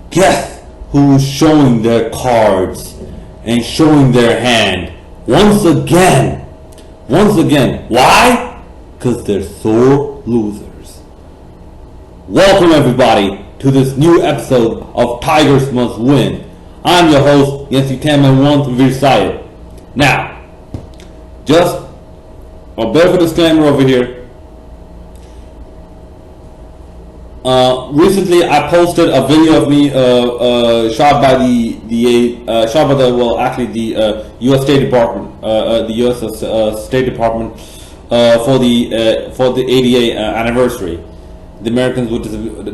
Guess who's showing their cards and showing their hand once again? Once again. Why? Because they're sore losers. Welcome everybody to this new episode of Tigers Must Win. I'm your host, Yancy Taman1 from Veer. Now, just a bit of a disclaimer over here. Recently, I posted a video of me shot by the U.S. State Department, the U.S. State Department for the ADA anniversary, the Americans with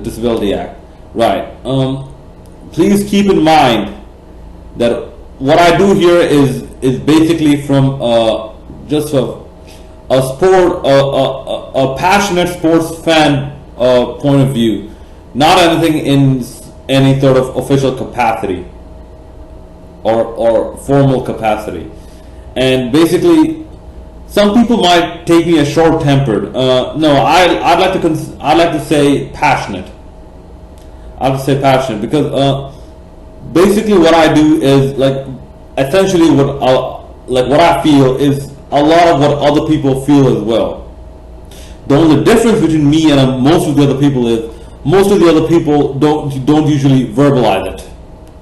Disability Act. Right. Please keep in mind that what I do here is basically from just a sport, a passionate sports fan point of view, not anything in any sort of official capacity or formal capacity. And basically, some people might take me as short-tempered. No, I'd like to say passionate. I would say passionate because basically what I do is essentially what I feel is a lot of what other people feel as well. The only difference between me and most of the other people is most of the other people don't usually verbalize it,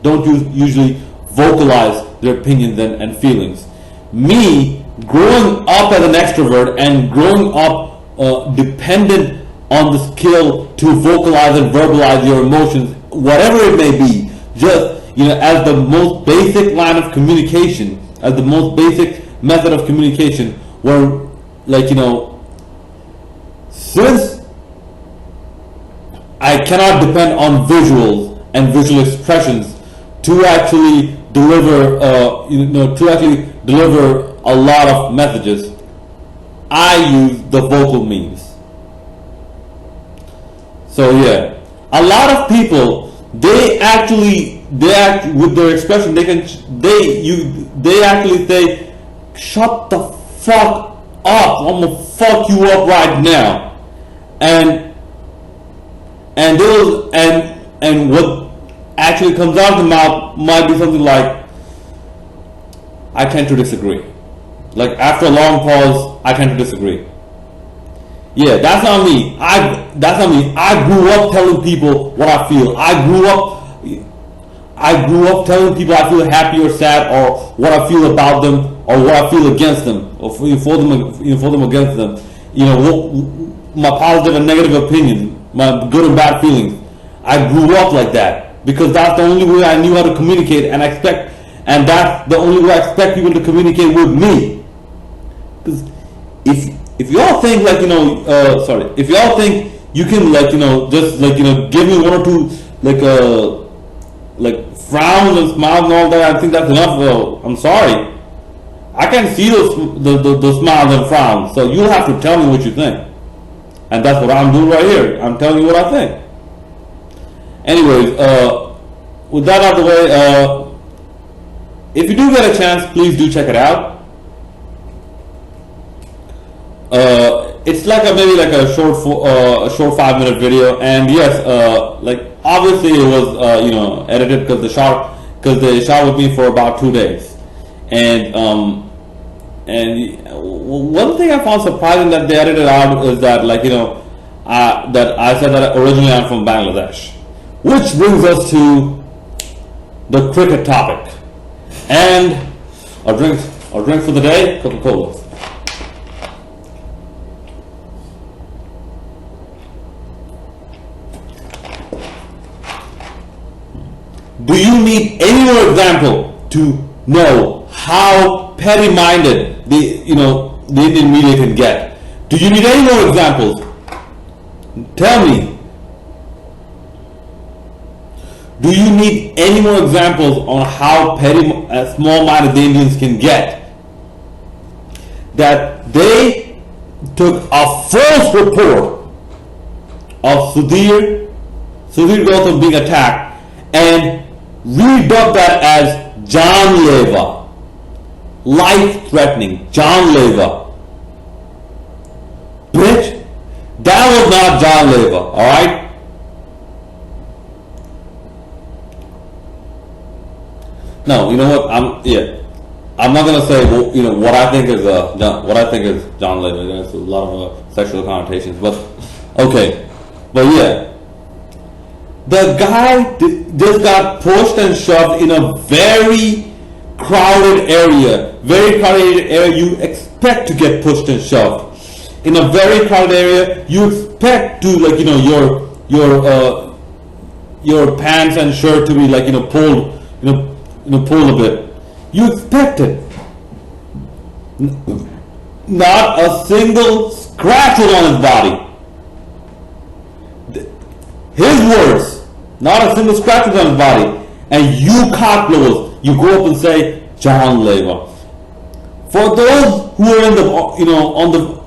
don't usually vocalize their opinions and feelings. Me, growing up as an extrovert and growing up dependent on the skill to vocalize and verbalize your emotions, whatever it may be, just as the most basic line of communication, as the most basic method of communication, where since I cannot depend on visuals and visual expressions to actually deliver, a lot of messages, I use the vocal means. So yeah, a lot of people they actually with their expression they actually say, "Shut the fuck up! I'm gonna fuck you up right now." And what actually comes out of the mouth might be something like, "I tend to disagree." Like after a long pause, "I tend to disagree." Yeah, that's not me. I grew up telling people what I feel. I grew up telling people I feel happy or sad, or what I feel about them, or what I feel against them, or for them against them. My positive and negative opinions, my good and bad feelings. I grew up like that because that's the only way I knew how to communicate and that's the only way I expect people to communicate with me. Because if y'all think if y'all think you can give me one or two frowns and smiles and all that, I think that's enough. Well, I'm sorry, I can't see those smiles and frowns, so you'll have to tell me what you think. And that's what I'm doing right here. I'm telling you what I think. Anyways, with that out of the way, if you do get a chance, please do check it out. It's maybe a short 5-minute video, and yes, obviously it was edited because they shot with me for about 2 days, and one thing I found surprising that they edited out is that that I said that originally I'm from Bangladesh, which brings us to the cricket topic, and our drink for the day, Coca-Cola. Do you need any more example to know how petty-minded the Indian media can get? Do you need any more examples? Tell me. Do you need any more examples on how petty, small-minded the Indians can get? That they took a false report of Sudhir Gautam being attacked and redubbed that as janleva, life-threatening, janleva. Bitch, that was not not John Leva. All right. No, you know what? I'm not gonna say what I think is John Leva. There's a lot of sexual connotations, but okay, but yeah, the guy just got pushed and shoved in a very crowded area. Very crowded area. You expect to get pushed and shoved in a very crowded area. You expect to your pants and shirt to be pulled pull a bit. You expect it. Not a single scratch was on his body. His words. Not a single scratch was on his body. And you cock blowers, you go up and say John Leva. For those who are in the on the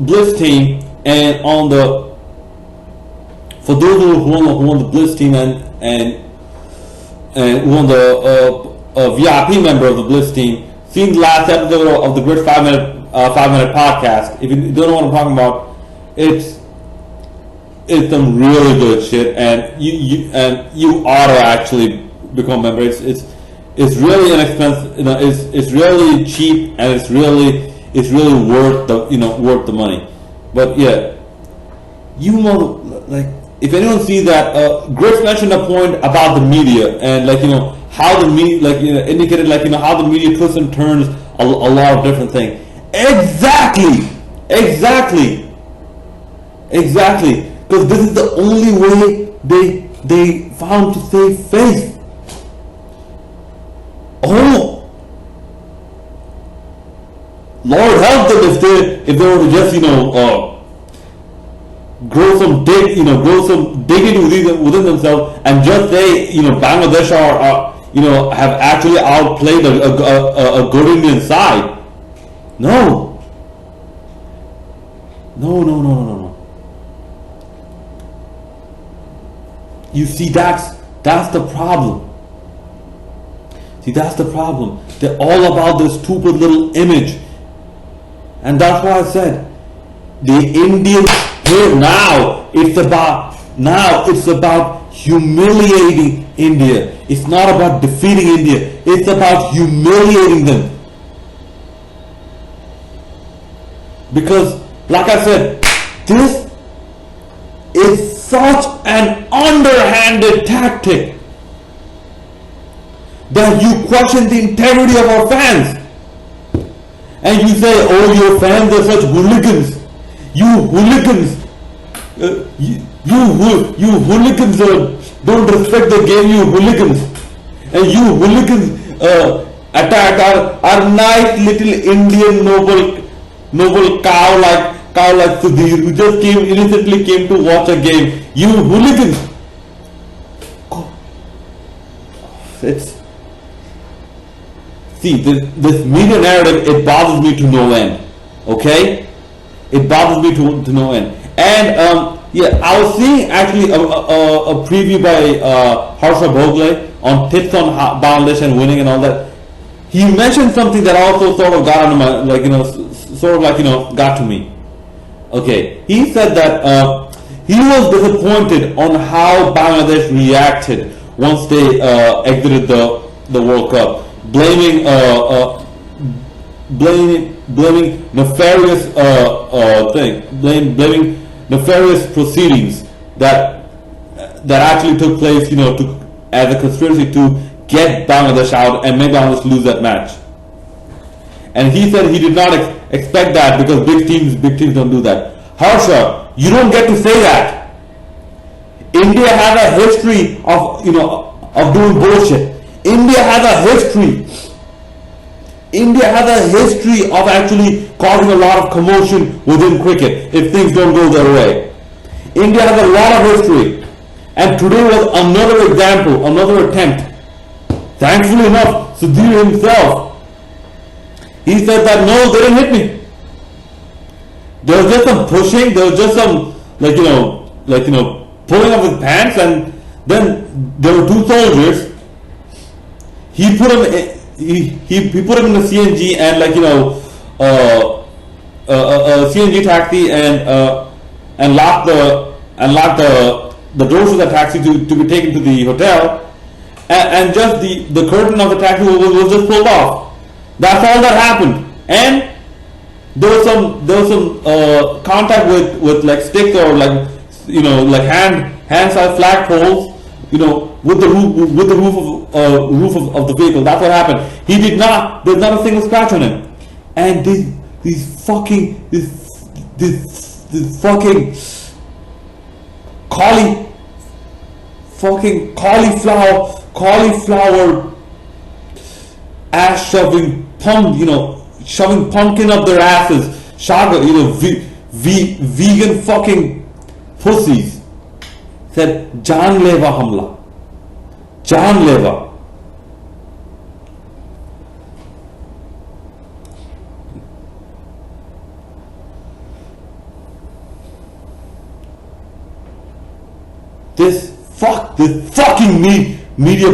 Bliss team and on the for those who are on the Bliss team and who on the VIP member of the Bliss team, seen the last episode of the Grit 5-minute podcast. If you don't know what I'm talking about, it's some really good shit, and you ought to actually become a member. It's really inexpensive. It's really cheap, and it's really worth the money. But yeah, if anyone sees that, Griff mentioned a point about the media and how the media indicated how the media twists and turns a lot of different things. Exactly. Because this is the only way they found to save face. Oh, Lord help them if they were to just grow some dignity within themselves and just say Bangladesh have actually outplayed a good Indian side. No. You see, that's the problem. They're all about this stupid little image, and that's why I said the Indians here now. It's about humiliating India. It's not about defeating India. It's about humiliating them. Because, like I said, this is such an underhanded tactic that you question the integrity of our fans. And you say, oh, your fans are such hooligans. You hooligans. You hooligans don't respect the game, you hooligans. And you hooligans attack our nice little Indian noble cow like Sudhir, who just innocently came to watch a game. You hooligans. This media narrative, it bothers me to no end. Okay? It bothers me to no end. And I was seeing actually a preview by Harsha Bhogle on tips on Bangladesh and winning and all that. He mentioned something that also sort of got on my, got to me. Okay, he said that he was disappointed on how Bangladesh reacted once they exited the World Cup, blaming nefarious blaming nefarious proceedings that actually took place, as a conspiracy to get Bangladesh out and make Bangladesh lose that match. And he said he did not expect that because big teams don't do that. Harsha, you don't get to say that. India has a history of doing bullshit. India has a history of actually causing a lot of commotion within cricket if things don't go their way. India has a lot of history. And today was another example, another attempt. Thankfully enough, Sudhir himself, he said that no, they didn't hit me. There was just some pushing, there was just some pulling of his pants, and then there were two soldiers. He put him in the CNG and CNG taxi, and and locked the doors of the taxi to be taken to the hotel, and just the curtain of the taxi was just pulled off. That's all that happened. And there was some contact with like sticks or like like hand size flagpoles, with the roof of the vehicle. That's what happened. He did not. There's not a single scratch on him. And these fucking cauliflower ass shoving pumpkin up their asses, vegan fucking pussies, said janleva hamla, janleva. This fucking media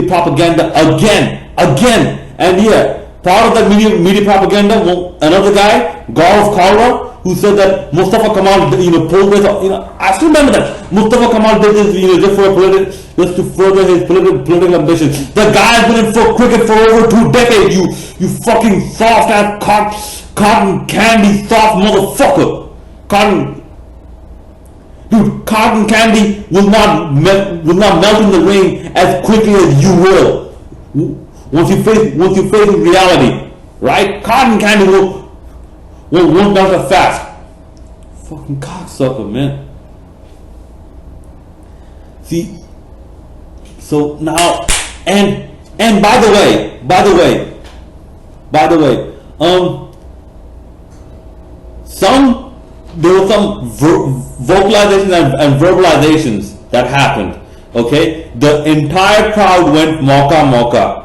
propaganda again, and yeah, part of that media propaganda. Another guy, Gaurav Kalra, who said that Mustafa Kamal, pulled this. I still remember that Mustafa Kamal did this, just to further his political ambitions. The guy has been in for cricket for over 2 decades. You fucking soft ass cotton candy soft motherfucker. Cotton candy will not melt in the rain as quickly as you will. Once you face reality, right? Cotton candy won't melt as fast. Fucking cocksucker, man. See, so now, and by the way, there were some vocalizations and verbalizations that happened. Okay, the entire crowd went mocha.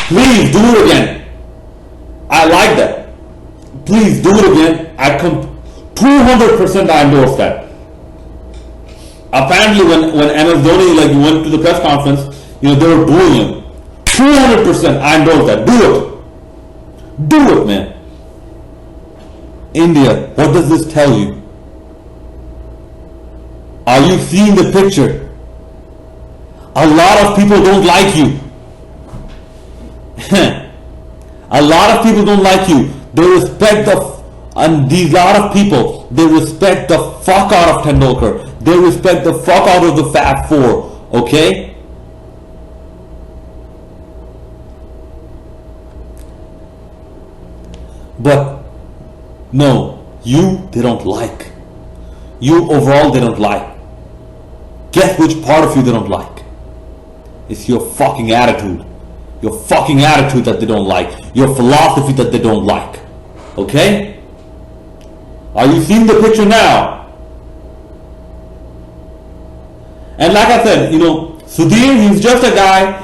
Please do it again. I like that. Please do it again. 200% I endorse that. Apparently, when MS Dhoni went to the press conference, they were booing him. 200% I endorse that. Do it, man. India, what does this tell you? Are you seeing the picture? A lot of people don't like you. A lot of people don't like you. They respect these lot of people, they respect the fuck out of Tendulkar. They respect the fuck out of the Fab Four. Okay? But no, they don't like. You overall they don't like. Guess which part of you they don't like? It's your fucking attitude. Your fucking attitude that they don't like. Your philosophy that they don't like. Okay? Are you seeing the picture now? And like I said, Sudhir, he's just a guy.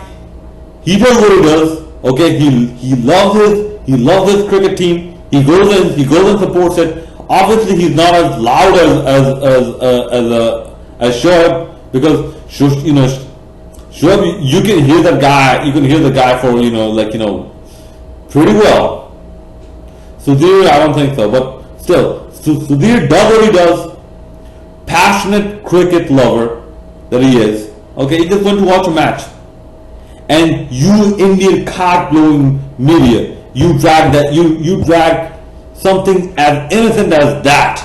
He does what he does. Okay? He loves his cricket team. He goes and supports it. Obviously, he's not as loud as Shoaib, because Shoaib, you can hear that guy. You can hear the guy for pretty well. Sudhir, I don't think so, but still, Sudhir does what he does. Passionate cricket lover that he is. Okay, he just went to watch a match, and you Indian card blowing media. You drag something as innocent as that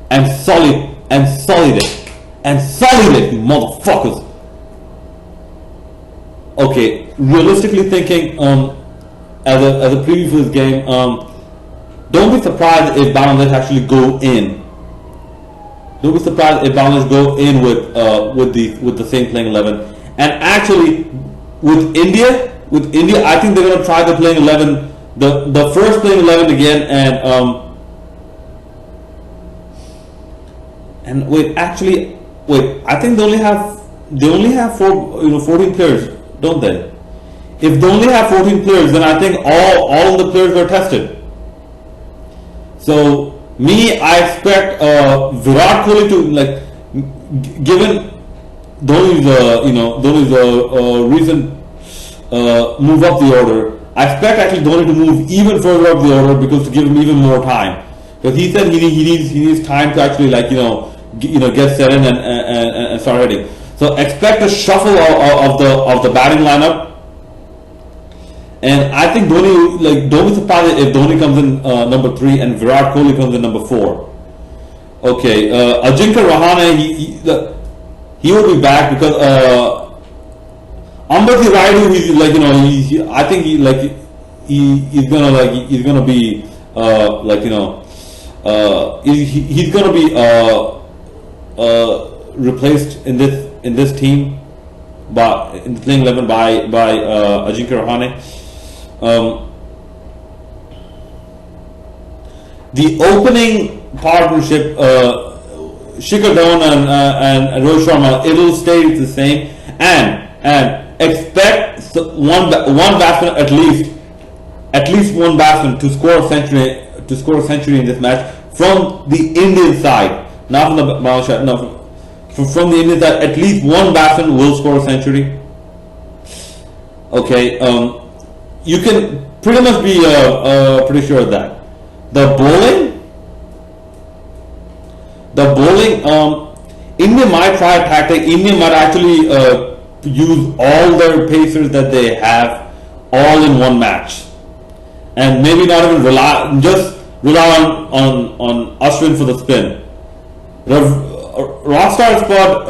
and sullied it, you motherfuckers. Okay, realistically thinking, as a preview for this game, don't be surprised if Bangladesh actually go in. Don't be surprised if Bangladesh go in with the same playing 11. And actually, with India, I think they're gonna try the playing 11, the first playing 11 again, and wait. I think they only have 14 players, don't they? If they only have 14 players, then I think all the players were tested. So I expect Virat Kohli to given Dhoni's recent move up the order. I expect actually Dhoni to move even further up the order, because to give him even more time. But he said he needs time to actually get set in and start hitting. So expect a shuffle of the batting lineup. And I think Dhoni, don't be surprised if Dhoni comes in number 3 and Virat Kohli comes in number 4. Okay, Ajinkya Rahane, he will be back because Ambati Rayudu, I think he's gonna be he's gonna be replaced in this team in the playing 11 by Ajinkya Rahane. The opening partnership, Shikhar Dhawan and Rohit Sharma, it will stay the same, and expect one batsman at least one batsman to score a century in this match from the Indian side, not from the Bangladesh. No, from the Indian side, at least one batsman will score a century. Okay, you can pretty much be pretty sure of that. The bowling, India might try a tactic. India might actually use all their pacers that they have all in one match, and maybe not even rely on Ashwin for the spin. Rockstar Spot,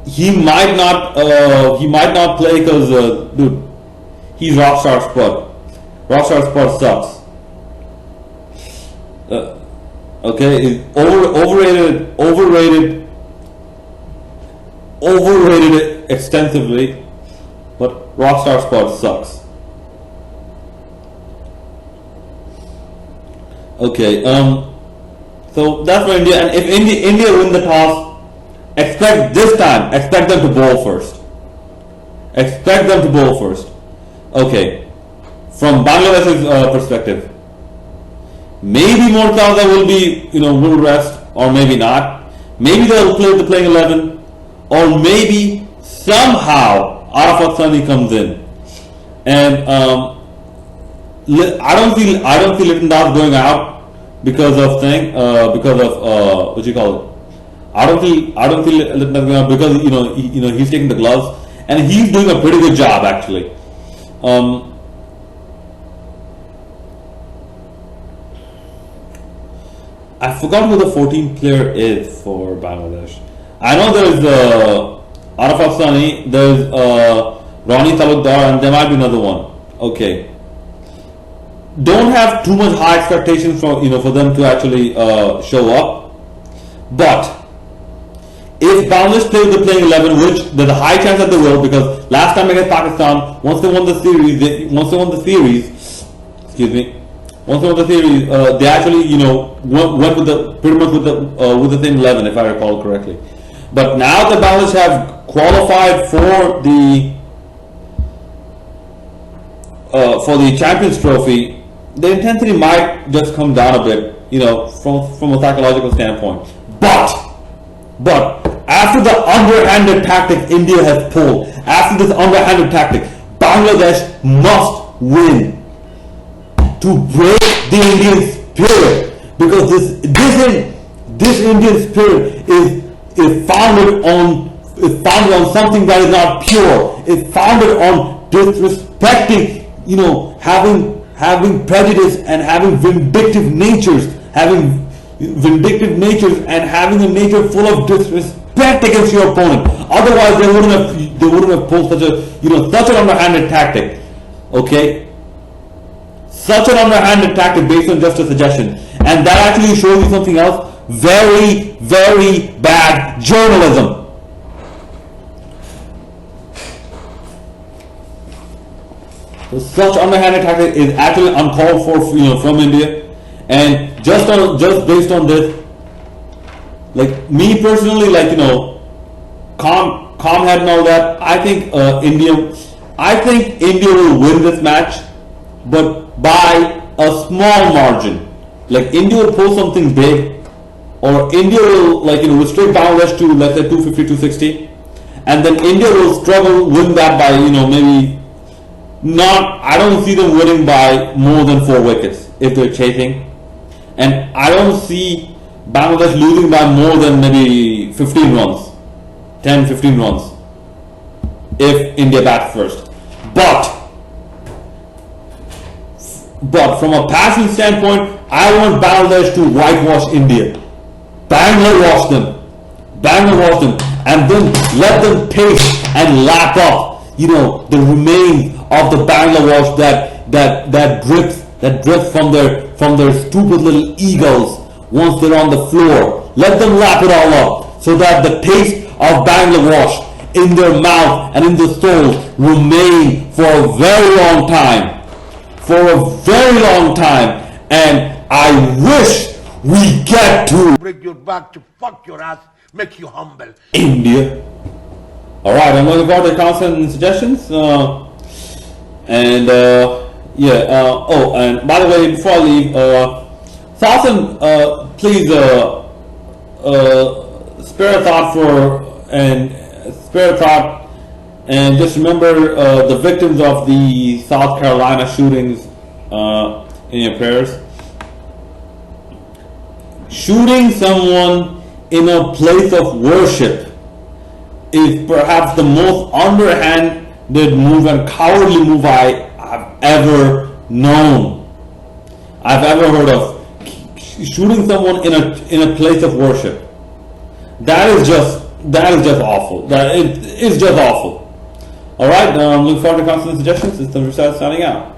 he might not play because dude, he's Rockstar Spot. Rockstar Spot sucks. Okay, overrated extensively, but Rockstar Spot sucks. Okay, so that's for India. And if India win the toss, expect them to bowl first. Expect them to bowl first. Okay, from Bangladesh's perspective, maybe Mortaza will rest, or maybe not. Maybe they'll play the playing 11, or maybe somehow Arafat Sunny comes in, and I don't see Litton Das going out because of what you call it. I don't feel Litton Das going out because he's taking the gloves and he's doing a pretty good job actually. I forgot who the 14th player is for Bangladesh. I know there's Arafat Sunny, there's Ronnie Talukdar, and there might be another one. Okay. Don't have too much high expectations for them to actually show up. But if Bangladesh plays the playing 11, which there's a high chance that they will, because last time against Pakistan, once they won the series, they actually went with pretty much with the same 11, if I recall correctly. But now that Bangladesh have qualified for the Champions Trophy, the intensity might just come down a bit, from a psychological standpoint. But after the underhanded tactic India has pulled, after this underhanded tactic, Bangladesh must win to break the Indian spirit, because this Indian spirit is founded on something that is not pure. It's founded on disrespecting, having prejudice and having vindictive natures, and having a nature full of disrespect against your opponent. Otherwise, they wouldn't have pulled such an underhanded tactic. Okay, such an underhanded tactic based on just a suggestion, and that actually shows you something else. Very, very bad journalism. So such underhanded tactic is actually uncalled for, from India, and just based on this, like me personally, calm head and all that. I think India will win this match, but by a small margin. Like India will pull something big, or India will restrict Bangladesh to let's say 250, 260, and then India will struggle win that by maybe not. I don't see them winning by more than 4 wickets if they're chasing. and I don't see Bangladesh losing by more than maybe 15 runs, 10-15 runs, if India bats first. But from a passing standpoint, I want Bangladesh to whitewash India. Bangladesh wash them, and then let them taste and lap up, the remains of the Bangladesh that drips from their stupid little egos once they're on the floor. Let them lap it all up, so that the taste of Bangladesh in their mouth and in their soul remain for a very long time. And I wish we get to break your back to fuck your ass, make you humble. India. Alright, I'm going to go to the comments and suggestions. And by the way, before I leave, Sawson, please spare a thought and just remember the victims of the South Carolina shootings in your prayers. Shooting someone in a place of worship is perhaps the most underhanded move and cowardly move I've ever known. I've ever heard of. Shooting someone in a place of worship. That is just awful. It's just awful. Alright, look forward to constant suggestions. It's the Rashad signing out.